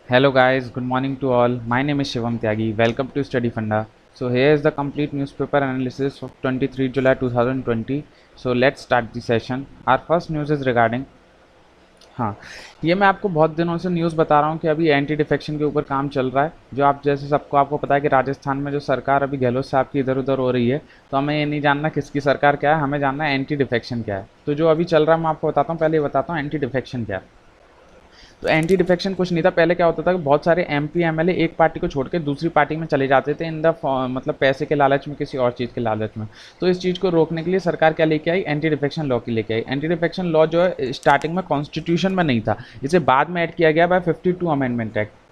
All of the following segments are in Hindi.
Hello guys, good morning to all. My name is Shivam Tyagi. Welcome to Study Funda. So here is the complete newspaper analysis of 23 July 2020. So let's start the session. Our first news is regarding हाँ, ये मैं आपको बहुत दिनों से न्यूज़ बता रहा हूँ कि अभी एंटी डिफेक्शन के ऊपर काम चल रहा है। जो आप जैसे सबको आपको पता है कि राजस्थान में जो सरकार अभी गहलोत साहब की इधर उधर हो रही है, तो हमें ये नहीं जानना किसकी सरकार क्या है, हमें जानना है एंटी डिफेक्शन क्या है। तो जो अभी चल रहा है मैं आपको बताता हूँ, पहले ये बताता हूँ एंटी डिफेक्शन क्या है। तो एंटी डिफेक्शन कुछ नहीं था। पहले क्या होता था कि बहुत सारे एमपी एमएलए एक पार्टी को छोड़ के दूसरी पार्टी में चले जाते थे इन द मतलब पैसे के लालच में, किसी और चीज़ के लालच में। तो इस चीज़ को रोकने के लिए सरकार क्या लेके आई, एंटी डिफेक्शन लॉ की लेके आई। एंटी डिफेक्शन लॉ जो है स्टार्टिंग में कॉन्स्टिट्यूशन में नहीं था, इसे बाद में ऐड किया गया बाय 52 अमेंडमेंट एक्ट।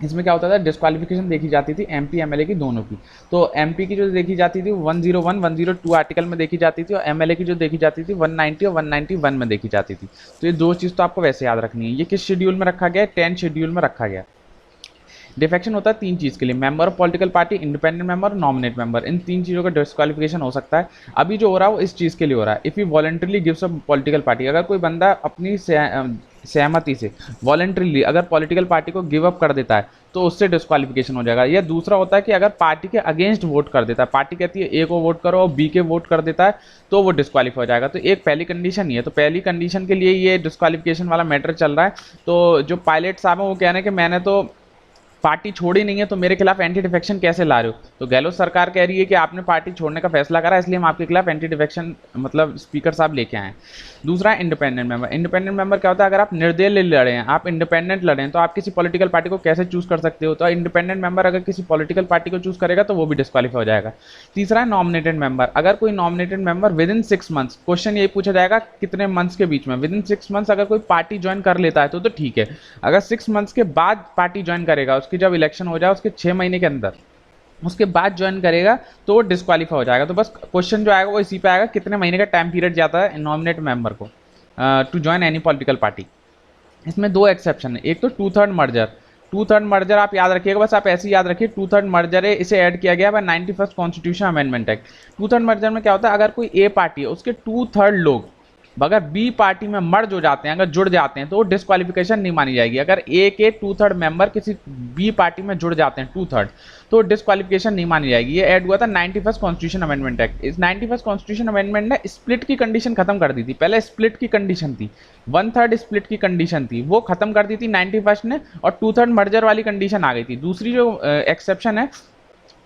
इसमें क्या होता था, डिस्क्वालिफिकेशन देखी जाती थी एमपी एमएलए की दोनों की। तो एमपी की जो देखी जाती थी 101 102 आर्टिकल में देखी जाती थी, और एमएलए की जो देखी जाती थी 190 और 191 में देखी जाती थी। तो ये दो चीज़ तो आपको वैसे याद रखनी है। ये किस शेड्यूल में रखा गया है, 10 शेड्यूल में रखा गया। डिफेक्शन होता है तीन चीज़ के लिए, member of political party, independent member, nominate member. इन तीन चीज़ों का डिस्क्वालिफिकेशन हो सकता है। अभी जो हो रहा है वो इस चीज़ के लिए हो रहा है, if you voluntarily gives a political party. अगर कोई बंदा अपनी सहमति से वॉलंटरीली अगर पॉलिटिकल पार्टी को गिव अप कर देता है तो उससे डिस्क्वालिफिकेशन हो जाएगा। या दूसरा होता है कि अगर पार्टी के अगेंस्ट वोट कर देता है, पार्टी कहती है ए को वोट करो और बी के वोट कर देता है, तो वो डिस्क्वालीफाई हो जाएगा। तो एक पहली कंडीशन ही है। तो पहली कंडीशन के लिए ये डिस्क्वालिफिकेशन वाला मैटर चल रहा है। तो जो पायलट साहब हैं वो कह रहे हैं कि मैंने तो पार्टी छोड़ी नहीं है, तो मेरे खिलाफ एंटी डिफेक्शन कैसे ला रहे हो। तो गहलोत सरकार कह रही है कि आपने पार्टी छोड़ने का फैसला करा, इसलिए हम आपके खिलाफ एंटी डिफेक्शन मतलब स्पीकर साहब लेके आए हैं। दूसरा इंडिपेंडेंट मेंबर। इंडिपेंडेंट मेंबर क्या होता है, अगर आप निर्दलीय लड़े हैं, आप इंडिपेंडेंट लड़े हैं, तो आप किसी पॉलिटिकल पार्टी को कैसे चूज कर सकते हो। तो इंडिपेंडेंट मेंबर अगर किसी पॉलिटिकल पार्टी को चूज करेगा तो वो भी डिस्क्वालीफाई हो जाएगा। तीसरा है नॉमिनेटेड मेंबर। अगर कोई nominated member with in 6 months, question यही पूछा जाएगा कितने मंथ्स के बीच में, विद इन 6 मंथ्स अगर कोई पार्टी ज्वाइन कर लेता है तो ठीक है। अगर 6 मंथ्स के बाद पार्टी ज्वाइन करेगा, उसकी जब इलेक्शन हो जाए उसके 6 महीने के अंदर, उसके बाद ज्वाइन करेगा, तो वो डिस्क्वालीफाई हो जाएगा। तो बस क्वेश्चन जो आएगा वो इसी पे आएगा, कितने महीने का टाइम पीरियड जाता है नॉमिनेट मेंबर को to join any political party. इसमें दो एक्सेप्शन है। एक तो two third merger. Two third merger आप याद रखिएगा, बस आप ऐसे ही याद रखिए, टू थर्ड मर्जर है, इसे ऐड किया गया by 91st constitution amendment act. Two third merger में क्या होता है, अगर कोई ए पार्टी है उसके टू थर्ड लोग अगर बी पार्टी में मर्ज हो जाते हैं, अगर जुड़ जाते हैं, तो डिस्क्वालिफिकेशन नहीं मानी जाएगी। अगर ए के टू थर्ड मेंबर किसी बी पार्टी में जुड़ जाते हैं टू थर्ड, तो डिस्क्वालिफिकेशन नहीं मानी जाएगी। ये ऐड हुआ था 91st कॉन्स्टिट्यूशन अमेंडमेंट एक्ट। इस 91st कॉन्स्टिट्यूशन अमेंडमेंट ने स्प्लिट की कंडीशन खत्म कर दी थी। पहले स्प्लिट की कंडीशन थी, वन थर्ड स्प्लिट की कंडीशन थी, वो खत्म कर दी थी 91st ने, और टू थर्ड मर्जर वाली कंडीशन आ गई थी। दूसरी जो एक्सेप्शन है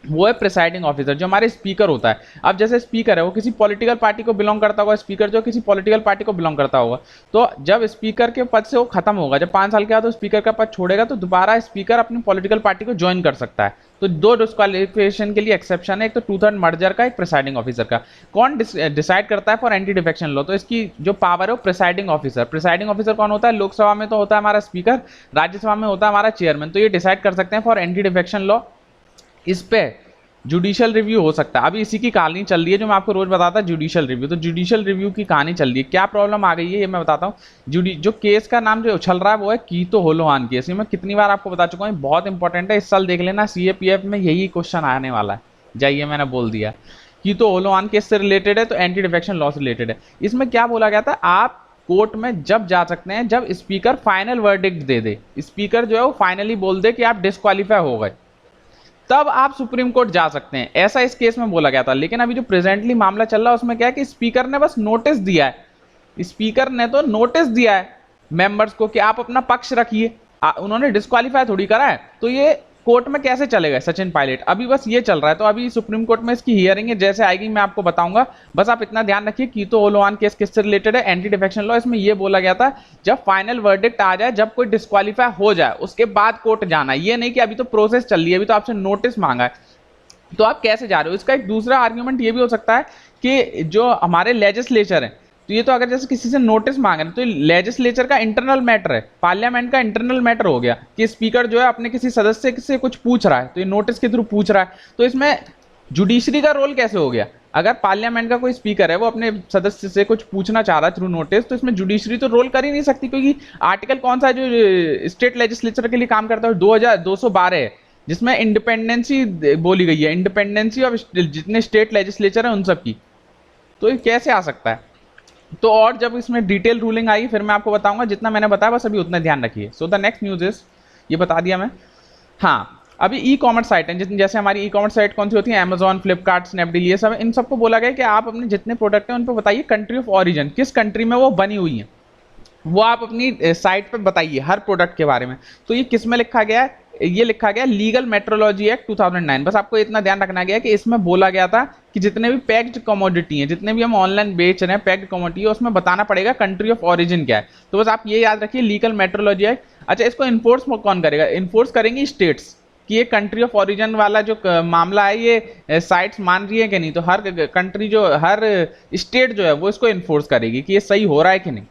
वो है प्रिसाइडिंग ऑफिसर, जो हमारे स्पीकर होता है। अब जैसे स्पीकर है वो किसी पॉलिटिकल पार्टी को बिलोंग करता होगा, स्पीकर जो किसी पॉलिटिकल पार्टी को बिलोंग करता होगा, तो जब स्पीकर के पद से वो खत्म होगा, जब 5 साल के बाद तो स्पीकर का पद छोड़ेगा, तो दोबारा स्पीकर अपनी पॉलिटिकल पार्टी को ज्वाइन कर सकता है। तो दो डिस्क्वालिफिकेशन के लिए एक्सेप्शन है, एक तो टू थर्ड मर्जर का, एक प्रिसाइडिंग ऑफिसर का। कौन डिसाइड करता है फॉर एंटी डिफेक्शन लॉ, तो इसकी जो पावर है वो प्रिसाइडिंग ऑफिसर। प्रिसाइडिंग ऑफिसर कौन होता है, लोकसभा में तो होता है हमारा स्पीकर, राज्यसभा में होता है हमारा चेयरमैन। तो ये डिसाइड कर सकते हैं फॉर एंटी डिफेक्शन लॉ। इस पे जुडिशियल रिव्यू हो सकता है। अभी इसी की कहानी चल रही है जो मैं आपको रोज बताता हूँ, जुडिशियल रिव्यू। तो जुडिशियल रिव्यू की कहानी चल रही है, क्या प्रॉब्लम आ गई है ये मैं बताता हूँ। जो केस का नाम जो उछल रहा है वो है कीतो होलोहान केस। ये मैं कितनी बार आपको बता चुका हूँ, बहुत इंपॉर्टेंट है, इस साल देख लेना, सीएपीएफ में यही क्वेश्चन आने वाला है। जाइए, मैंने बोल दिया। कीतो होलोहान केस से रिलेटेड है, तो एंटी डिफेक्शन लॉ से रिलेटेड है। इसमें क्या बोला गया था, आप कोर्ट में जब जा सकते हैं जब स्पीकर फाइनल वर्डिक्ट दे दे, स्पीकर जो है वो फाइनली बोल दे कि आप डिस्क्वालीफाई हो गए, तब आप सुप्रीम कोर्ट जा सकते हैं। ऐसा इस केस में बोला गया था। लेकिन अभी जो प्रेजेंटली मामला चल रहा है उसमें क्या है कि स्पीकर ने बस नोटिस दिया है, स्पीकर ने तो नोटिस दिया है मेंबर्स को कि आप अपना पक्ष रखिए, उन्होंने डिस्क्वालीफाई थोड़ी करा है। तो ये कोर्ट में कैसे चलेगा सचिन पायलट, अभी बस ये चल रहा है। तो अभी सुप्रीम कोर्ट में इसकी हियरिंग है, जैसे आएगी मैं आपको बताऊंगा। बस आप इतना ध्यान रखिए, कीतो ओलोवान केस किससे रिलेटेड है, एंटी डिफेक्शन लॉ। इसमें ये बोला गया था जब फाइनल वर्डिक्ट आ जाए, जब कोई डिस्क्वालीफाई हो जाए, उसके बाद कोर्ट जाना। ये नहीं कि अभी तो प्रोसेस चल रही है, अभी तो आपसे नोटिस मांगा है, तो आप कैसे जा रहे हो। इसका एक दूसरा आर्ग्यूमेंट ये भी हो सकता है कि जो हमारे लेजिस्लेचर है, तो ये तो अगर जैसे किसी से नोटिस मांग रहे हैं, तो लेजिस्लेचर का इंटरनल मैटर है, पार्लियामेंट का इंटरनल मैटर हो गया कि स्पीकर जो है अपने किसी सदस्य से कुछ पूछ रहा है, तो ये नोटिस के थ्रू पूछ रहा है। तो इसमें जुडिशरी का रोल कैसे हो गया, अगर पार्लियामेंट का कोई स्पीकर है वो अपने सदस्य से कुछ पूछना चाह रहा है थ्रू नोटिस, तो इसमें जुडिशरी तो रोल कर ही नहीं सकती, क्योंकि आर्टिकल कौन सा है जो स्टेट लेजिस्लेचर के लिए काम करता है, 2212 है, जिसमें इंडिपेंडेंसी बोली गई है, इंडिपेंडेंसी ऑफ जितने स्टेट लेजिस्लेचर है उन सब की। तो ये कैसे आ सकता है। तो और जब इसमें डिटेल रूलिंग आई फिर मैं आपको बताऊंगा, जितना मैंने बताया बस अभी उतना ध्यान रखिए। सो द नेक्स्ट न्यूज इज ये बता दिया मैं। हाँ, अभी ई कॉमर्स साइट है, जैसे हमारी ई कॉमर्स साइट कौन सी होती है, अमेजॉन, फ्लिपकार्ट, स्नैपडील, ये सब है। इन सबको बोला गया कि आप अपने जितने प्रोडक्ट हैं उन पर बताइए कंट्री ऑफ ओरिजिन, किस कंट्री में वो बनी हुई है, वो आप अपनी साइट पे बताइए हर प्रोडक्ट के बारे में। तो ये किस में लिखा गया है, ये लिखा गया लीगल मेट्रोलॉजी एक्ट 2009। बस आपको इतना ध्यान रखना गया कि इसमें बोला गया था कि जितने भी पैक्ड कमोडिटी हैं, जितने भी हम ऑनलाइन बेच रहे हैं पैक्ड कमोडिटी है, उसमें बताना पड़ेगा कंट्री ऑफ ओरिजिन क्या है। तो बस आप ये याद रखिए, लीगल मेट्रोलॉजी एक्ट। अच्छा, इसको इन्फोर्स कौन करेगा, इन्फोर्स करेंगी स्टेट्स कि ये कंट्री ऑफ ओरिजिन वाला जो मामला है ये साइट्स मान रही है कि नहीं। तो हर कंट्री जो हर स्टेट जो है वो इसको इन्फोर्स करेगी कि ये सही हो रहा है कि नहीं।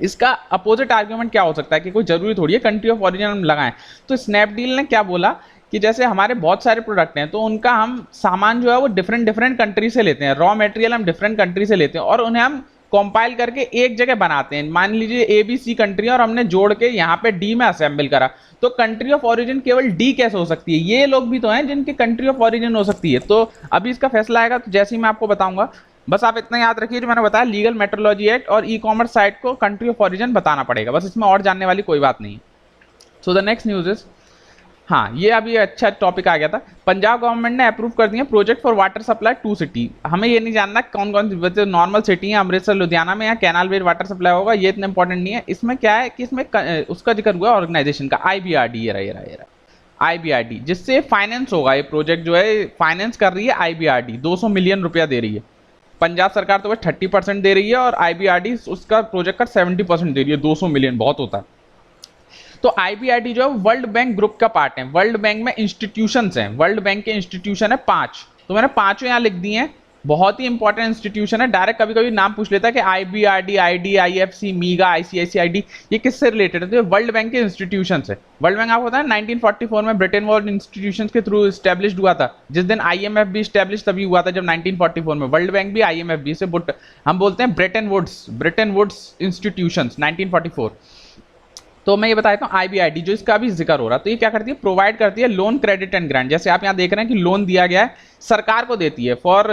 इसका अपोजिट आर्ग्यूमेंट क्या हो सकता है कि कोई जरूरी थोड़ी है कंट्री ऑफ ओरिजिन हम लगाएं। तो स्नैपडील ने क्या बोला कि जैसे हमारे बहुत सारे प्रोडक्ट हैं तो उनका हम सामान जो है वो डिफरेंट डिफरेंट कंट्री से लेते हैं, रॉ मटेरियल हम डिफरेंट कंट्री से लेते हैं और उन्हें हम कंपाइल करके एक जगह बनाते हैं। मान लीजिए ए बी सी कंट्री और हमने जोड़ के यहाँ पे डी में असेंबल करा, तो कंट्री ऑफ ओरिजिन केवल डी कैसे हो सकती है, ये लोग भी तो हैं जिनकी कंट्री ऑफ ओरिजिन हो सकती है। तो अभी इसका फैसला आएगा तो जैसे ही मैं आपको बताऊंगा। बस आप इतना याद रखिए जो मैंने बताया, लीगल मेट्रोलॉजी एक्ट और ई कॉमर्स साइट को कंट्री ऑफ ओरिजिन बताना पड़ेगा, बस इसमें और जानने वाली कोई बात नहीं। सो द नेक्स्ट न्यूज इज, हाँ ये अभी अच्छा टॉपिक आ गया था, पंजाब गवर्नमेंट ने अप्रूव कर दिया project for water supply 2 city. हमें ये नहीं जानना कौन कौन सी नॉर्मल सिटी है, अमृतसर लुधियाना में या कैनाल बेस्ड वाटर सप्लाई होगा, ये इतना इंपॉर्टेंट नहीं है। इसमें क्या है कि इसमें उसका जिक्र हुआ ऑर्गेनाइजेशन का, IBRD, ये रहा IBRD, जिससे फाइनेंस होगा। ये प्रोजेक्ट जो है फाइनेंस कर रही है IBRD, 200 मिलियन रुपया दे रही है। पंजाब सरकार तो बस 30% दे रही है और IBRD उसका प्रोजेक्ट का 70% दे रही है। 200 मिलियन बहुत होता है। तो IBRD जो है वर्ल्ड बैंक ग्रुप का पार्ट है। वर्ल्ड बैंक में इंस्टीट्यूशंस हैं, वर्ल्ड बैंक के इंस्टीट्यूशन है 5, तो मैंने पांचों यहाँ लिख दिए हैं। बहुत ही इंपॉर्टेंट इंस्टीट्यूशन है, डायरेक्ट कभी कभी नाम पूछ लेता है कि IBRD, ID, IFC, मीगा, ICICID, ये किससे रिलेटेड है, तो ये वर्ल्ड बैंक के इंस्टीट्यूशन है। वर्ल्ड बैंक आपको पता है 1944 में ब्रिटेन वुड्स इंस्टीट्यूशंस के थ्रू स्टैब्लिश्ड हुआ था। जिस दिन IMF भी स्टैब्लिश तभी हुआ था जब 1944 में, वर्ल्ड बैंक भी IMF भी, इसे हम बोलते हैं ब्रिटेन वुड्स इंस्टीट्यूशंस 1944। तो मैं ये बताता हूँ IBRD जो इसका भी जिक्र हो रहा, तो ये क्या करती है, प्रोवाइड करती है लोन, क्रेडिट एंड ग्रांट। जैसे आप यहाँ देख रहे हैं कि लोन दिया गया है, सरकार को देती है फॉर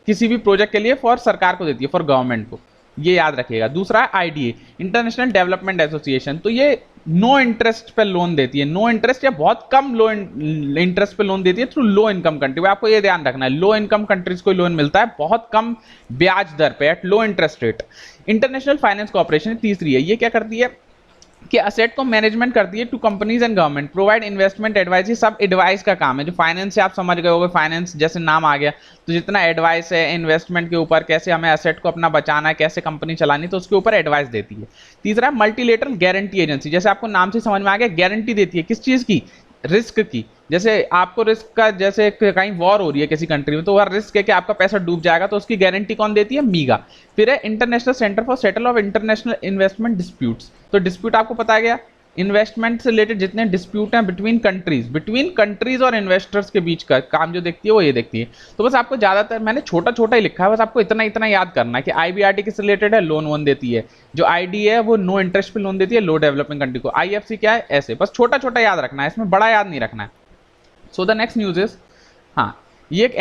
किसी भी प्रोजेक्ट के लिए, फॉर सरकार को देती है, फॉर गवर्नमेंट को, ये याद रखिएगा। दूसरा है IDA, इंटरनेशनल डेवलपमेंट एसोसिएशन, तो ये नो इंटरेस्ट पे लोन देती है, नो इंटरेस्ट या बहुत कम लो इंटरेस्ट पे लोन देती है थ्रू लो इनकम कंट्री। आपको ये ध्यान रखना है, लो इनकम कंट्रीज को लोन मिलता है बहुत कम ब्याज दर पे, at low interest rate. International finance corporation तीसरी है, ये क्या करती है कि असेट को मैनेजमेंट करती है to companies and government, provide investment advice, ये सब एडवाइस का काम है। जो फाइनेंस से आप समझ गए होगे, फाइनेंस जैसे नाम आ गया, तो जितना एडवाइस है इन्वेस्टमेंट के ऊपर, कैसे हमें असेट को अपना बचाना है, कैसे कंपनी चलानी, तो उसके ऊपर एडवाइस देती है। तीसरा है मल्टीलेटरल गारंटी एजेंसी, जैसे आपको नाम से समझ में आ गया, गारंटी देती है किस चीज की, रिस्क की। जैसे आपको रिस्क का, जैसे कहीं वॉर हो रही है किसी कंट्री में, तो वह रिस्क है कि आपका पैसा डूब जाएगा, तो उसकी गारंटी कौन देती है, मीगा। फिर है international centre for settle of international investment disputes, तो डिस्प्यूट आपको पता गया, इन्वेस्टमेंट से रिलेटेड जितने डिस्प्यूट हैं बिटवीन कंट्रीज और इन्वेस्टर्स के बीच का काम जो देखती है वो ये देखती है। तो बस आपको ज्यादातर मैंने छोटा छोटा ही लिखा है, बस आपको इतना याद करना है कि IBRD किस रिलेटेड है, लोन वोन देती है। जो ID है वो नो इंटरेस्ट पे लोन देती है लो डेवलपिंग कंट्री को। IFC क्या है, ऐसे बस छोटा छोटा याद रखना है, इसमें बड़ा याद नहीं रखना है। सो द नेक्स्ट न्यूज इज, हाँ ये एक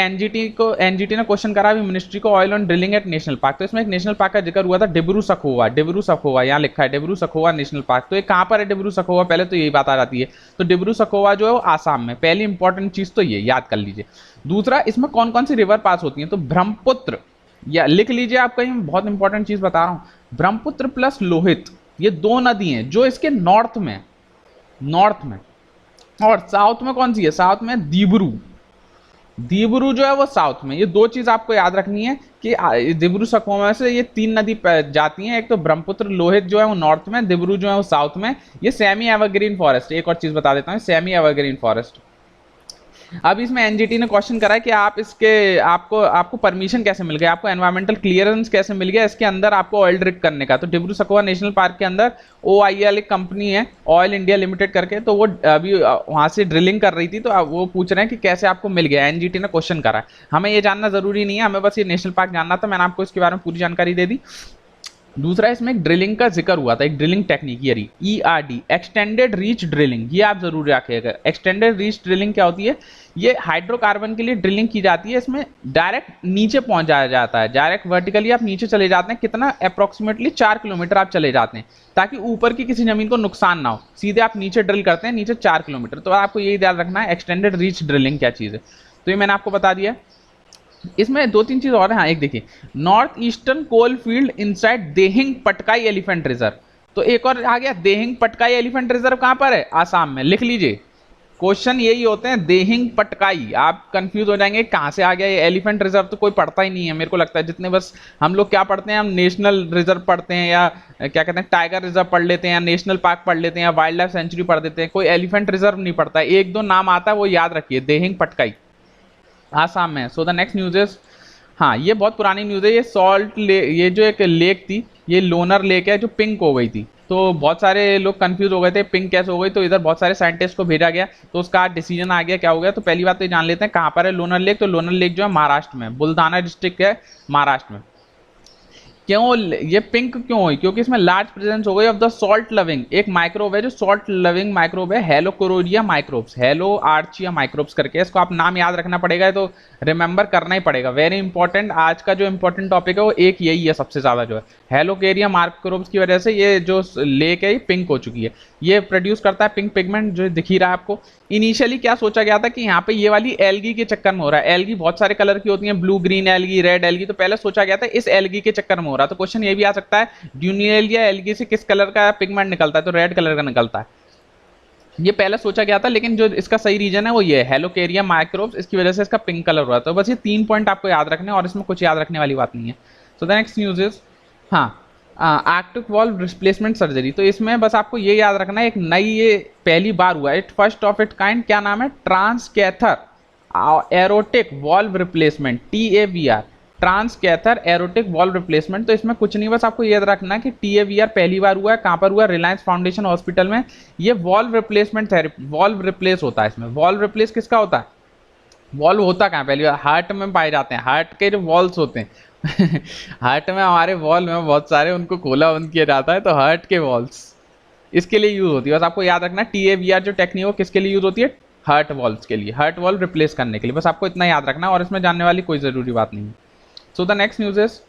NGT ने क्वेश्चन करा अभी मिनिस्ट्री को, oil on drilling at national park. तो इसमें एक नेशनल पार्क का जिक्र हुआ था, डिब्रू सखोवा, यहाँ लिखा है डिब्रू सखोवा नेशनल पार्क। तो ये कहाँ पर है डिब्रू सखोवा, पहले तो यही बात आ जाती है। तो डिब्रू सखोवा जो है वो आसाम में, पहली इंपॉर्टेंट चीज तो ये याद कर लीजिए। दूसरा, इसमें कौन कौन सी रिवर पास होती है, तो ब्रह्मपुत्र, या लिख लीजिए आप कहीं, बहुत इंपॉर्टेंट चीज बता रहा हूँ, ब्रह्मपुत्र प्लस लोहित, ये दो नदी हैं जो इसके नॉर्थ में। और साउथ में कौन सी है, साउथ में दीब्रू जो है वो साउथ में। ये दो चीज आपको याद रखनी है कि डिब्रू सखोवा से ये 3 नदी जाती हैं, एक तो ब्रह्मपुत्र, लोहित जो है वो नॉर्थ में, डिब्रू जो है वो साउथ में। ये सेमी एवरग्रीन फॉरेस्ट, एक और चीज बता देता हूँ, सेमी एवरग्रीन फॉरेस्ट। अब इसमें NGT ने क्वेश्चन करा है कि आप इसके आपको परमिशन कैसे मिल गया, आपको एनवायरमेंटल क्लियरेंस कैसे मिल गया इसके अंदर आपको ऑयल ड्रिग करने का। तो डिब्रू सखोवा नेशनल पार्क के अंदर OIL एक कंपनी है, ऑयल इंडिया लिमिटेड करके, तो वो अभी वहां से ड्रिलिंग कर रही थी, तो वो पूछ रहे हैं कि कैसे आपको मिल गया। NGT ने क्वेश्चन करा। हमें ये जानना जरूरी नहीं है, हमें बस ये नेशनल पार्क जानना था, मैंने आपको इसके बारे में पूरी जानकारी दे दी। दूसरा इसमें एक ड्रिलिंग का जिक्र हुआ था, एक ड्रिलिंग टेक्निक ये रही ERD, एक्सटेंडेड रीच ड्रिलिंग, ये आप जरूर रखिएगा। एक्सटेंडेड रीच ड्रिलिंग क्या होती है? ये हाइड्रोकार्बन के लिए ड्रिलिंग की जाती है, इसमें डायरेक्ट नीचे पहुंचाया जाता है, डायरेक्ट वर्टिकली आप नीचे चले जाते हैं, कितना अप्रोक्सीमेटली 4 किलोमीटर आप चले जाते हैं, ताकि ऊपर की किसी जमीन को नुकसान ना हो, सीधे आप नीचे ड्रिल करते हैं, नीचे 4 किलोमीटर। तो आपको यही ध्यान रखना है एक्सटेंडेड रीच ड्रिलिंग क्या चीज़ है। तो ये मैंने आपको बता दिया। इसमें दो तीन चीज और है। हाँ, एक देखिए, north eastern coal field inside Dehing Patkai elephant reserve. तो एक और आ गया, देहिंग पटकाई एलिफेंट रिजर्व कहां पर है? आसाम में। लिख लीजिए, क्वेश्चन यही होते हैं, देहिंग पटकाई। आप कंफ्यूज हो जाएंगे कहां से आ गया ये एलिफेंट रिजर्व, तो कोई पढ़ता ही नहीं है मेरे को लगता है। जितने बस हम लोग क्या पढ़ते हैं, हम नेशनल रिजर्व पढ़ते हैं, या क्या कहते हैं टाइगर रिजर्व पढ़ लेते हैं, या नेशनल पार्क पढ़ लेते हैं, या वाइल्ड लाइफ सेंचुरी पढ़ देते हैं, कोई एलिफेंट रिजर्व नहीं पढ़ता है। एक दो नाम आता है वो याद रखिए, देहिंग पटकाई आसाम में। So the next news is, हाँ ये बहुत पुरानी न्यूज़ है, ये सॉल्ट ये जो एक लेक थी, ये लोनर लेक है जो पिंक हो गई थी। तो बहुत सारे लोग कंफ्यूज हो गए थे पिंक कैसे हो गई, तो इधर बहुत सारे साइंटिस्ट को भेजा गया, तो उसका डिसीजन आ गया क्या हो गया। तो पहली बात तो जान लेते हैं कहाँ पर है लोनर लेक। तो लोनर लेक जो है महाराष्ट्र में, बुल्धाना डिस्ट्रिक्ट है महाराष्ट्र में। क्यों ये पिंक क्यों हुई? क्योंकि इसमें लार्ज प्रेजेंस हो गई ऑफ द सॉल्ट लविंग, एक माइक्रोब है जो सॉल्ट लविंग माइक्रोब है, हेलोकोरोरिया माइक्रोब्स, हेलो आर्चिया माइक्रोब्स करके। इसको आप नाम याद रखना पड़ेगा, तो रिमेंबर करना ही पड़ेगा, वेरी इंपॉर्टेंट। आज का जो इंपॉर्टेंट टॉपिक है वो एक यही है सबसे ज्यादा, जो है हेलोकेरिया माइक्रोब्स की वजह से ये जो लेक है ये पिंक हो चुकी है। ये प्रोड्यूस करता है पिंक पिगमेंट जो दिख ही रहा है आपको। इनिशियली क्या सोचा गया था कि यहाँ पे ये वाली एल्गी के चक्कर में हो रहा है। एल्गी बहुत सारे कलर की होती है, blue green algae, red algae, तो पहले सोचा गया था इस एल्गी के चक्कर में हो रहा है। तो क्वेश्चन ये भी आ सकता है, ड्यूनियलिया एल्गी से किस कलर का पिगमेंट निकलता है? तो रेड कलर का निकलता है। ये पहले सोचा गया था, लेकिन जो इसका सही रीजन है वो ये है हेलोकेरिया माइक्रोब्स, इसकी वजह से इसका पिंक कलर हो रहा है। तो बस ये 3 पॉइंट आपको याद रखने, और इसमें कुछ याद रखने वाली बात नहीं है। सो द नेक्स्ट न्यूज इज, हाँ आर्कटिक वॉल्व रिप्लेसमेंट सर्जरी। तो इसमें बस आपको ये याद रखना है, एक नई ये पहली बार हुआ है, it first of it kind, क्या नाम है? Transcatheter aortic valve replacement, TAVR, transcatheter aortic valve replacement. तो इसमें कुछ नहीं, बस आपको याद रखना है कि TAVR पहली बार हुआ है, कहाँ पर हुआ? रिलायंस फाउंडेशन हॉस्पिटल में। ये valve replacement therapy, valve replace होता है इसमें। वॉल्व रिप्लेस किसका होता है? वॉल्व होता कहाँ? पहली बार हार्ट में पाए जाते हैं, हार्ट के जो वॉल्स होते हैं हार्ट में, हमारे वॉल में बहुत सारे, उनको खोला बंद किया जाता है, तो हार्ट के वॉल्स इसके लिए यूज होती है। बस आपको याद रखना TAVR जो टेक्निक हो किसके लिए यूज होती है? हार्ट वॉल्व्स के लिए, हार्ट वॉल्व रिप्लेस करने के लिए। बस आपको इतना याद रखना, और इसमें जानने वाली कोई जरूरी बात नहीं है। सो द नेक्स्ट न्यूज इज,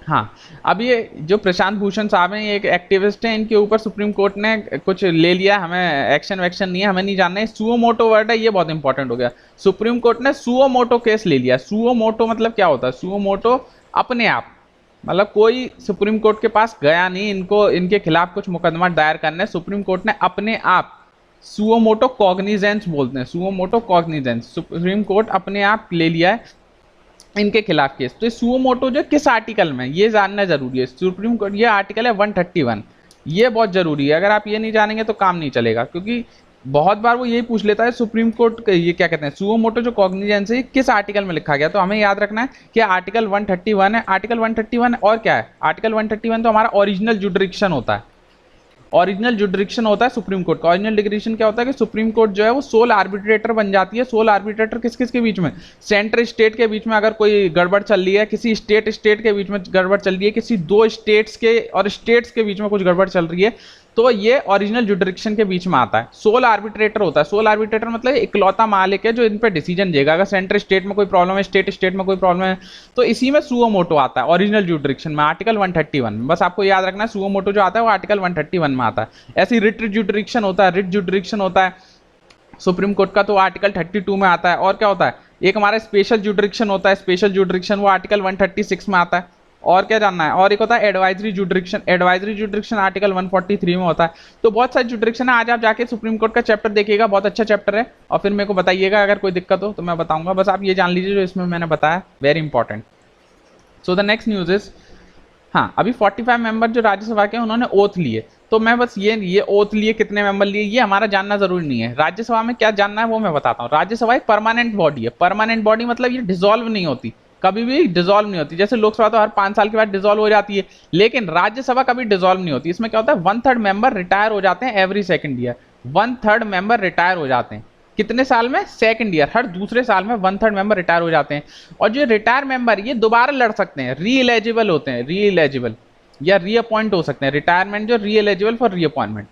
हाँ अब ये जो प्रशांत भूषण साहब हैं, ये एक एक्टिविस्ट हैं, इनके ऊपर सुप्रीम कोर्ट ने कुछ ले लिया, हमें एक्शन वैक्शन नहीं है, हमें नहीं जानना है। सुओ मोटो वर्ड है, ये बहुत इंपॉर्टेंट हो गया। सुप्रीम कोर्ट ने सुओ मोटो केस ले लिया। सुओ मोटो मतलब क्या होता है? सुओ मोटो अपने आप, मतलब कोई सुप्रीम कोर्ट के पास गया नहीं इनको, इनके खिलाफ कुछ मुकदमा दायर करना है, सुप्रीम कोर्ट ने अपने आप, सुओ मोटो कॉग्निजेंस बोलते हैं, suo motu cognizance, supreme court अपने आप ले लिया है इनके खिलाफ केस। तो सुओ मोटो जो किस आर्टिकल में, ये जानना जरूरी है। सुप्रीम कोर्ट, ये आर्टिकल है 131, ये बहुत जरूरी है। अगर आप ये नहीं जानेंगे तो काम नहीं चलेगा, क्योंकि बहुत बार वो यही पूछ लेता है सुप्रीम कोर्ट, ये क्या कहते हैं, सुओ मोटो जो कॉग्निजेंस है किस आर्टिकल में लिखा गया। तो हमें याद रखना है कि आर्टिकल 131 है। आर्टिकल 131 और क्या है? आर्टिकल 131 तो हमारा ओरिजिनल जुडिक्शन होता है। ओरिजिनल जुडिक्शन होता है सुप्रीम कोर्ट का। ओरिजिनल जुडिक्शन क्या होता है कि सुप्रीम कोर्ट जो है वो सोल आर्बिट्रेटर बन जाती है। सोल आर्बिट्रेटर किस किस के बीच में? सेंटर स्टेट के बीच में, अगर कोई गड़बड़ चल रही है, किसी स्टेट के बीच में गड़बड़ चल रही है, किसी दो स्टेट्स के और स्टेट्स के बीच में कुछ गड़बड़ चल रही है, तो ये ओरिजिनल जुडिक्शन के बीच में आता है। सोल आर्बिट्रेटर होता है। सोल आर्बिट्रेटर मतलब इकलौता मालिक है जो इन पर डिसीजन देगा। अगर सेंटर स्टेट में कोई प्रॉब्लम है, स्टेट में कोई प्रॉब्लम है, तो इसी में सुओ मोटो आता है ओरिजिनल जुडिक्शन में, आर्टिकल 131 में। बस आपको याद रखना है सुओ मोटो जो आता है वो आर्टिकल 131 में आता है। ऐसी रिट जुडिक्शन होता है, रिट जुडिक्शन होता है सुप्रीम कोर्ट का, तो आर्टिकल 32 में आता है। और क्या होता है? एक हमारा स्पेशल जुडिक्शन होता है, स्पेशल जुडिक्शन, वो आर्टिकल 136 में आता है। और क्या जानना है? और एक होता है एडवाइजरी जुडिक्शन, एडवाइजरी जुडिक्शन आर्टिकल 143 में होता है। तो बहुत सारे जुडिक्शन है। आज आप जाके सुप्रीम कोर्ट का चैप्टर देखिएगा, बहुत अच्छा चैप्टर है, और फिर मेरे को बताइएगा अगर कोई दिक्कत हो तो मैं बताऊंगा। बस आप ये जान लीजिए जो इसमें मैंने बताया, very important. So the next news is, हाँ अभी 45 मेंबर जो राज्यसभा के उन्होंने ओथ लिए। तो मैं बस ये ओथ लिए, कितने मेंबर लिए, ये हमारा जानना जरूरी नहीं है। राज्यसभा में क्या जानना है वो मैं बताता हूँ। राज्यसभा एक परमानेंट बॉडी है। परमानेंट बॉडी मतलब ये डिसॉल्व नहीं होती, कभी भी डिसॉल्व नहीं होती। जैसे लोकसभा तो हर 5 साल के बाद डिसॉल्व हो जाती है, लेकिन राज्यसभा कभी डिसॉल्व नहीं होती। इसमें क्या होता है? 1/3 मेंबर रिटायर हो जाते हैं every second year. 1/3 member retire हो जाते हैं कितने साल में? सेकंड ईयर, हर दूसरे साल में 1/3 मेंबर रिटायर हो जाते हैं। और जो रिटायर मेंबर ये दोबारा लड़ सकते हैं, री एलिजिबल होते हैं, री एलिजिबल। या रीअपॉइंट हो सकते हैं। रिटायरमेंट जो री एलिजिबल फॉर रीअपॉइंटमेंट,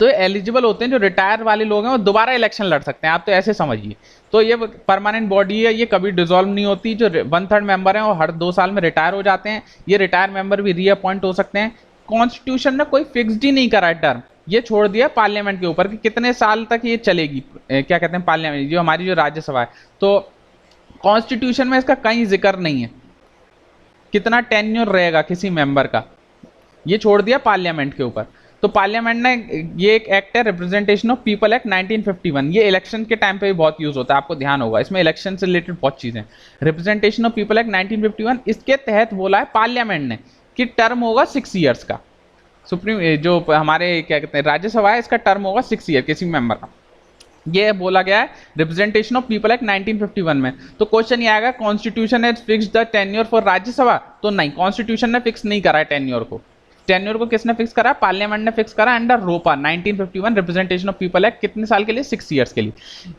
तो एलिजिबल होते हैं जो रिटायर वाले लोग हैं, वो दोबारा इलेक्शन लड़ सकते हैं, आप तो ऐसे समझिए। तो ये परमानेंट बॉडी है, ये कभी डिसॉल्व नहीं होती। जो 1/3 मेंबर हैं वो हर 2 साल में रिटायर हो जाते हैं। ये रिटायर मेंबर भी रीअपॉइंट हो सकते हैं। कॉन्स्टिट्यूशन ने कोई फिक्स्ड ही नहीं करा है टर्म, ये छोड़ दिया पार्लियामेंट के ऊपर कि कितने साल तक ये चलेगी, क्या कहते हैं पार्लियामेंट, जो हमारी जो राज्यसभा है। तो कॉन्स्टिट्यूशन में इसका कहीं जिक्र नहीं है कितना टेन्योर रहेगा किसी मेंबर का, ये छोड़ दिया पार्लियामेंट के ऊपर। तो पार्लियामेंट ने, ये एक एक्ट है रिप्रेजेंटेशन ऑफ पीपल एक्ट 1951, ये इलेक्शन के टाइम पे भी बहुत यूज होता है, आपको ध्यान होगा, इसमें इलेक्शन से रिलेटेड बहुत चीजें। रिप्रेजेंटेशन ऑफ पीपल एक्ट 1951, इसके तहत बोला है पार्लियामेंट ने कि टर्म होगा 6 ईयर्स का। सुप्रीम जो हमारे क्या कहते हैं राज्यसभा है, इसका टर्म होगा 6 ईयर किसी मेंबर का, ये बोला गया है रिप्रेजेंटेशन ऑफ पीपल एक्ट 1951 में। तो क्वेश्चन ये आएगा constitution has fixed the tenure for Rajya Sabha, तो नहीं, कॉन्स्टिट्यूशन ने फिक्स नहीं करा है टेन्योर को। टेन्योर को किसने फिक्स करा? पार्लियामेंट ने फिक्स करा अंडर रोपा 1951 रिप्रेजेंटेशन ऑफ पीपल एक्ट, कितने साल के लिए? 6 ईयर्स के लिए।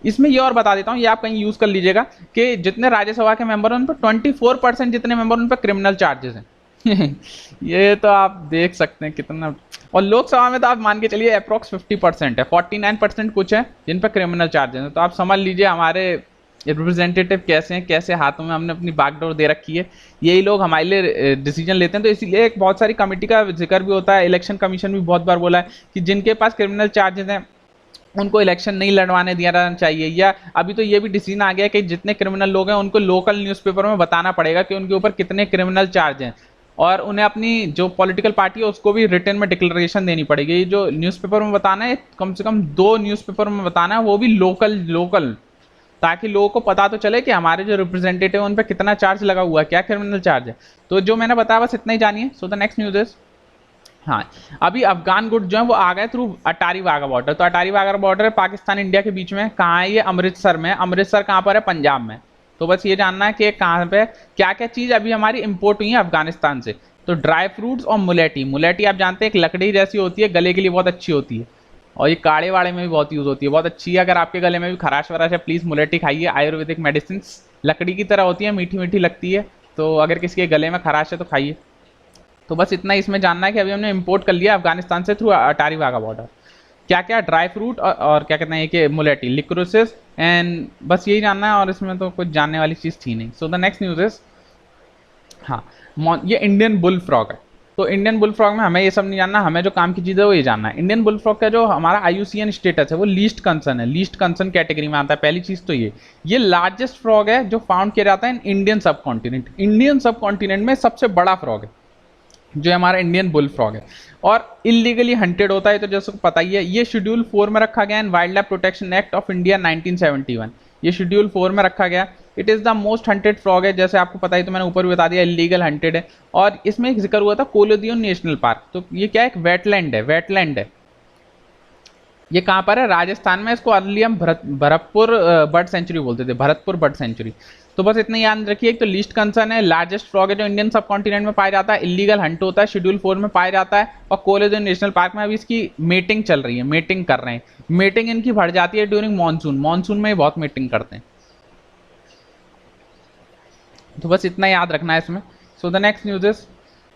इसमें ये और बता देता हूं, ये आप कहीं यूज कर लीजिएगा कि जितने राज्यसभा के मेंबर हैं उन पर 24% जितने मेंबर उन पर क्रिमिनल चार्जेस हैं। ये तो आप देख सकते हैं कितना। और लोकसभा में तो आप मान के चलिए अप्रोक्स 50% है, 49% कुछ है जिन पर क्रिमिनल चार्जेस हैं। तो आप समझ लीजिए हमारे रिप्रेजेंटेटिव कैसे हैं, कैसे हाथों में हमने अपनी बागडोर दे रखी है, यही लोग हमारे लिए डिसीजन लेते हैं। तो इसीलिए बहुत सारी कमेटी का जिक्र भी होता है, इलेक्शन कमीशन भी बहुत बार बोला है कि जिनके पास क्रिमिनल चार्जेस हैं उनको इलेक्शन नहीं लड़वाने दिया जाना चाहिए। या अभी तो ये भी डिसीजन आ गया कि जितने क्रिमिनल लोग हैं उनको लोकल न्यूज़पेपर में बताना पड़ेगा कि उनके ऊपर कितने क्रिमिनल चार्ज हैं, और उन्हें अपनी जो पॉलिटिकल पार्टी है उसको भी रिटर्न में डिक्लेरेशन देनी पड़ेगी। ये जो न्यूज़पेपर में बताना है, कम से कम 2 न्यूज़पेपर में बताना है, वो भी लोकल, ताकि लोगों को पता तो चले कि हमारे जो रिप्रेजेंटेटिव है उन पर कितना चार्ज लगा हुआ है, क्या क्रिमिनल चार्ज है। तो जो मैंने बताया बस इतना ही जानिए। सो द नेक्स्ट न्यूज इज, हाँ, अभी अफगान गुट जो है वो आ गए थ्रू अटारी वाघा बॉर्डर। तो अटारी वाघा बॉर्डर है पाकिस्तान इंडिया के बीच में, कहाँ है ये? अमृतसर में। अमृतसर कहाँ पर है? पंजाब में। तो बस ये जानना है कि कहाँ पे क्या क्या चीज अभी हमारी इंपोर्ट हुई है अफगानिस्तान से। तो ड्राई फ्रूट्स और मुलेटी। मुलेटी आप जानते हैं एक लकड़ी जैसी होती है, गले के लिए बहुत अच्छी होती है, और ये काढ़े वाड़े में भी बहुत यूज होती है, बहुत अच्छी है। अगर आपके गले में भी खराश वराश है, प्लीज मुलेटी खाइए, आयुर्वेदिक मेडिसिन, लकड़ी की तरह होती है, मीठी मीठी लगती है। तो अगर किसी के गले में खराश है तो खाइए। तो बस इतना इसमें जानना है कि अभी हमने इंपोर्ट कर लिया अफगानिस्तान से थ्रू अटारी वाघा बॉर्डर। क्या क्या? ड्राई फ्रूट और क्या कहते हैं कि मुलेटी, लिक्रोसिस, एंड बस यही जानना है, और इसमें तो कुछ जानने वाली चीज़ थी नहीं। सो द नेक्स्ट न्यूज इज, हाँ, ये इंडियन बुल फ्रॉग है। तो इंडियन बुल फ्रॉग में हमें ये सब नहीं जानना, हमें जो काम की चीज़ है वो ये जानना है। इंडियन बुल फ्रॉग का जो हमारा IUCN स्टेटस है वो लीस्ट कंसर्न है, लीस्ट कंसर्न कैटेगरी में आता है। पहली चीज़ तो ये लार्जेस्ट फ्रॉग है जो फाउंड किया जाता है इन इंडियन सब कॉन्टिनेंट। इंडियन सब कॉन्टिनेंट में सबसे बड़ा फ्रॉग है जो हमारा इंडियन बुल फ्रॉग है, और इलीगली हंटेड होता है। तो जैसे पता ही है, ये शेड्यूल 4 में रखा गया है wildlife protection act of India 1971, ये शेड्यूल 4 में रखा गया। It is the most hunted frog है, जैसे आपको पता ही, तो मैंने ऊपर भी बता दिया इलीगल हंटेड है। और इसमें एक जिक्र हुआ था कोलोदियो नेशनल पार्क। तो ये क्या है? एक वेटलैंड है, वेटलैंड है। ये कहाँ पर है? राजस्थान में। इसको अर्ली हम भरतपुर बर्ड सेंचुरी बोलते थे, भरतपुर बर्ड सेंचुरी। तो बस इतना याद रखिए, एक तो लीस्ट कंसर्न है, लार्जेस्ट फ्रॉग है जो इंडियन सब कॉन्टिनेंट में पाया जाता है, इलीगल हंट होता है, शेड्यूल 4 में पाया जाता है, और कोलोदियो नेशनल पार्क में अभी इसकी मीटिंग चल रही है, मीटिंग कर रहे हैं। मीटिंग इनकी बढ़ जाती है ड्यूरिंग मानसून, मानसून में ही बहुत मीटिंग करते हैं। तो बस इतना याद रखना है इसमें। सो द नेक्स्ट न्यूज इज,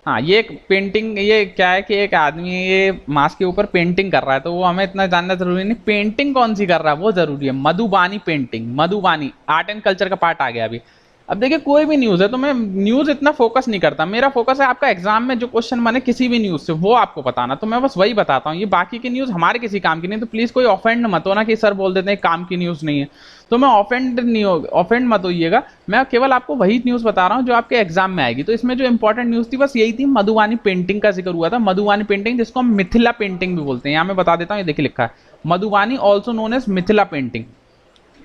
हाँ, ये एक पेंटिंग, ये क्या है कि एक आदमी ये मास्क के ऊपर पेंटिंग कर रहा है, तो वो हमें इतना जानना जरूरी नहीं, पेंटिंग कौन सी कर रहा है वो जरूरी है। Madhubani painting, Madhubani art and culture का पार्ट आ गया अभी। अब देखिए कोई भी न्यूज़ है तो मैं न्यूज़ इतना फोकस नहीं करता, मेरा फोकस है आपका एग्जाम में जो क्वेश्चन बने किसी भी न्यूज़ से वो आपको बताना, तो मैं बस वही बताता हूँ। ये बाकी की न्यूज़ हमारे किसी काम की नहीं, तो प्लीज़ कोई ऑफेंड मत होना कि सर बोल देते हैं काम की न्यूज़ नहीं है, तो मैं ऑफेंड मत होइएगा। मैं केवल आपको वही न्यूज़ बता रहा हूँ जो आपके एग्जाम में आएगी। तो इसमें जो इंपॉर्टेंट न्यूज़ थी बस यही थी, मधुबानी पेंटिंग का जिक्र हुआ था। मधुबानी पेंटिंग जिसको हम मिथिला पेंटिंग भी बोलते हैं, यहाँ मैं बता देता हूँ, ये देखिए लिखा है Madhubani also known as Mithila painting.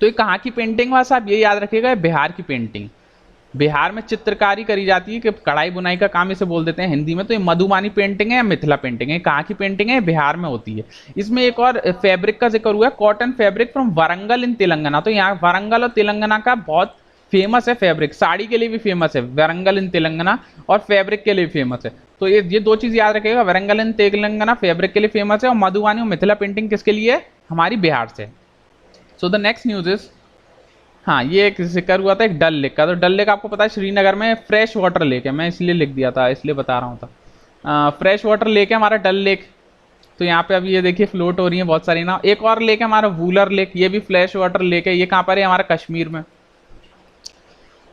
तो ये कहाँ की पेंटिंग हुआ साहब? ये याद रखिएगा, बिहार की पेंटिंग। बिहार में चित्रकारी करी जाती है, कि कढ़ाई बुनाई का काम इसे बोल देते हैं हिंदी में। तो ये मधुबानी पेंटिंग है या मिथिला पेंटिंग है, कहाँ की पेंटिंग है? बिहार में होती है। इसमें एक और फैब्रिक का जिक्र हुआ है, कॉटन फैब्रिक फ्रॉम वारंगल इन तेलंगाना। तो यहाँ वारंगल और तेलंगाना का बहुत फेमस है फैब्रिक, साड़ी के लिए भी फेमस है वारंगल इन तेलंगाना, और फैब्रिक के लिए फेमस है। तो ये 2 चीज याद रखिएगा, वारंगल इन तेलंगाना फैब्रिक के लिए फेमस है, और मधुबानी और मिथिला पेंटिंग किसके लिए है? हमारी बिहार से। सो द नेक्स्ट न्यूज इज, हाँ, ये एक जिक्र हुआ था एक डल लेक का। तो डल लेक आपको पता है श्रीनगर में फ्रेश वाटर लेक है, मैं इसलिए लिख दिया था, इसलिए बता रहा हूँ था। फ्रेश वाटर लेक है हमारा डल लेक, तो यहाँ पे अभी ये देखिए फ्लोट हो रही है बहुत सारी नाव। एक और लेक है हमारा वूलर लेक, ये भी फ्रेश वाटर लेक है, ये कहाँ पर है, हमारा कश्मीर में।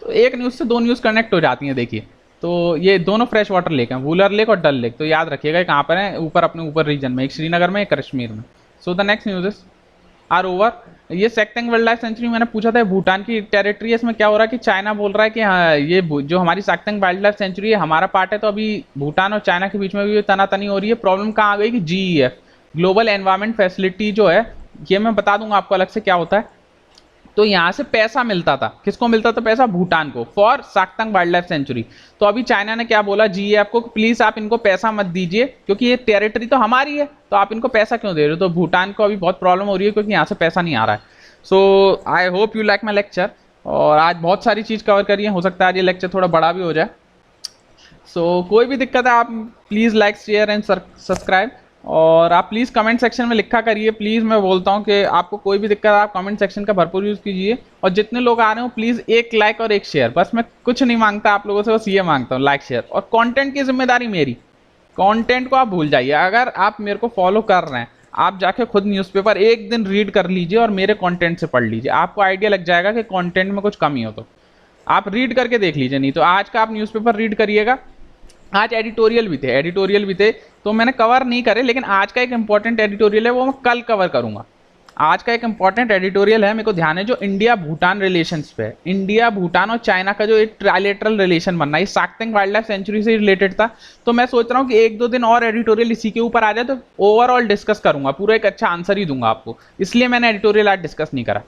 तो एक न्यूज़ से दो न्यूज़ कनेक्ट हो जाती हैं देखिए। तो ये दोनों फ्रेश वाटर लेक हैं, वूलर लेक और डल लेक, तो याद रखिएगा कहाँ पर है, ऊपर अपने ऊपर रीजन में, एक श्रीनगर में एक कश्मीर में। So the next news are over. ये सेक्टेंग वाइल्ड लाइफ सेंचुरी मैंने पूछा था, भूटान की टेरिटरी है, इसमें क्या हो रहा है कि चाइना बोल रहा है कि हाँ ये जो हमारी सेक्टेंग वाइल्ड लाइफ सेंचुरी है हमारा पार्ट है, तो अभी भूटान और चाइना के बीच में भी तनातनी हो रही है। प्रॉब्लम कहाँ आ गई कि GEF ग्लोबल एनवायरमेंट फैसिलिटी जो है, ये मैं बता दूंगा आपको अलग से क्या होता है। तो यहाँ से पैसा मिलता था, किसको मिलता था पैसा, भूटान को, फॉर साक्तंग वाइल्ड लाइफ सेंचुरी। तो अभी चाइना ने क्या बोला GEF को, प्लीज आप इनको पैसा मत दीजिए क्योंकि ये टेरिटरी तो हमारी है, तो आप इनको पैसा क्यों दे रहे हो। तो भूटान को अभी बहुत प्रॉब्लम हो रही है क्योंकि यहाँ से पैसा नहीं आ रहा है। So I hope you like my lecture, और आज बहुत सारी चीज़ कवर करी है, हो सकता है आज ये लेक्चर थोड़ा बड़ा भी हो जाए। सो कोई भी दिक्कत है आप please like share and subscribe, और आप प्लीज़ कमेंट सेक्शन में लिखा करिए। प्लीज़ मैं बोलता हूँ कि आपको कोई भी दिक्कत है आप कमेंट सेक्शन का भरपूर यूज़ कीजिए, और जितने लोग आ रहे हो प्लीज़ एक लाइक और एक शेयर, बस मैं कुछ नहीं मांगता आप लोगों से, बस ये मांगता हूँ लाइक शेयर। और कंटेंट की जिम्मेदारी मेरी, कंटेंट को आप भूल जाइए। अगर आप मेरे को फॉलो कर रहे हैं, आप जाके खुद न्यूज़पेपर एक दिन रीड कर लीजिए और मेरे कंटेंट से पढ़ लीजिए, आपको आइडिया लग जाएगा कि कंटेंट में कुछ कमी हो तो आप रीड करके देख लीजिए। नहीं तो आज का आप न्यूज़पेपर रीड करिएगा। आज एडिटोरियल भी थे तो मैंने कवर नहीं करे, लेकिन आज का एक इंपॉर्टेंट एडिटोरियल है वो मैं कल कवर करूंगा। आज का एक इंपॉर्टेंट एडिटोरियल है, मेरे को ध्यान है, जो इंडिया भूटान रिलेशंस पे है। इंडिया भूटान और चाइना का जो एक ट्राइलेटरल रिलेशन बनना है, साक्तेंग वाइल्ड लाइफ सेंचुरी से रिलेटेड था। तो मैं सोच रहा हूँ कि एक दो दिन और एडिटोरियल इसी के ऊपर आ जाए तो ओवरऑल डिस्कस करूंगा, पूरा एक अच्छा आंसर ही दूंगा आपको, इसलिए मैंने एडिटोरियल आज डिस्कस नहीं करा।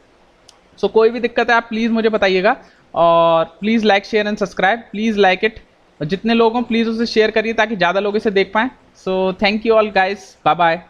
सो कोई भी दिक्कत है आप प्लीज़ मुझे बताइएगा, और please like share and subscribe, please like it, जितने लोग हों प्लीज़ उसे शेयर करिए ताकि ज़्यादा लोग इसे देख पाएँ। सो thank you all guys, bye bye.